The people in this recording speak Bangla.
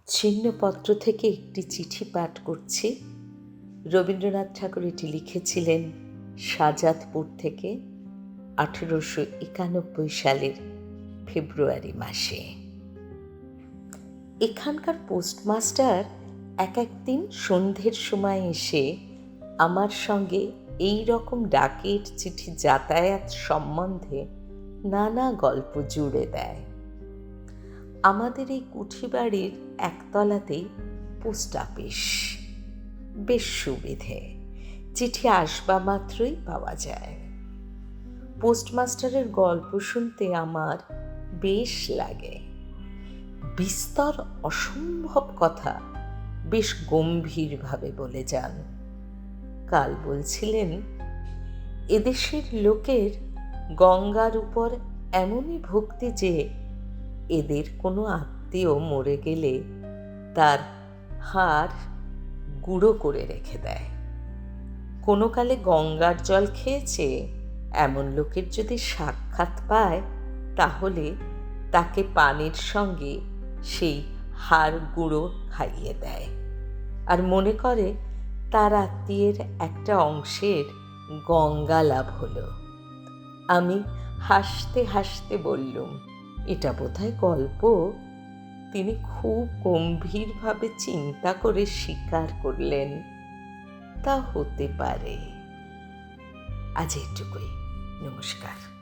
ছিন্নপত্র থেকে একটি চিঠি পাঠ করছি। রবীন্দ্রনাথ ঠাকুর এটি লিখেছিলেন শাহজাদপুর থেকে 1891 সালের ফেব্রুয়ারি মাসে। এখানকার পোস্টমাস্টার একদিন সন্ধ্যের সময় এসে আমার সঙ্গে এই রকম ডাকের চিঠি যাতায়াত সম্বন্ধে নানা গল্প জুড়ে দেয়। আমাদের এই কুঠিবাড়ির একতলাতেই পোস্ট অফিস, বেশ সুবিধে, চিঠি আসবা মাত্রই পাওয়া যায়। পোস্টমাস্টারের গল্প শুনতে আমার বেশ লাগে। বিস্তর অসম্ভব কথা বেশ গম্ভীরভাবে বলে যান। কাল বলছিলেন, এদেশের লোকের গঙ্গার উপর এমনই ভক্তি যে এদের কোনো আত্মীয় মরে গেলে তার হাড় গুঁড়ো করে রেখে দেয়। কোনো কালে গঙ্গার জল খেয়েছে এমন লোকের যদি সাক্ষাৎ পায়, তাহলে তাকে পানির সঙ্গে সেই হাড় গুঁড়ো খাইয়ে দেয়, আর মনে করে তার আত্মীয়ের একটা অংশের গঙ্গা লাভ হলো। আমি হাসতে হাসতে বললুম, এটা বোধহয় গল্প। তিনি খুব গম্ভীরভাবে চিন্তা করে স্বীকার করলেন, তা হতে পারে। আজ এইটুকুই। নমস্কার।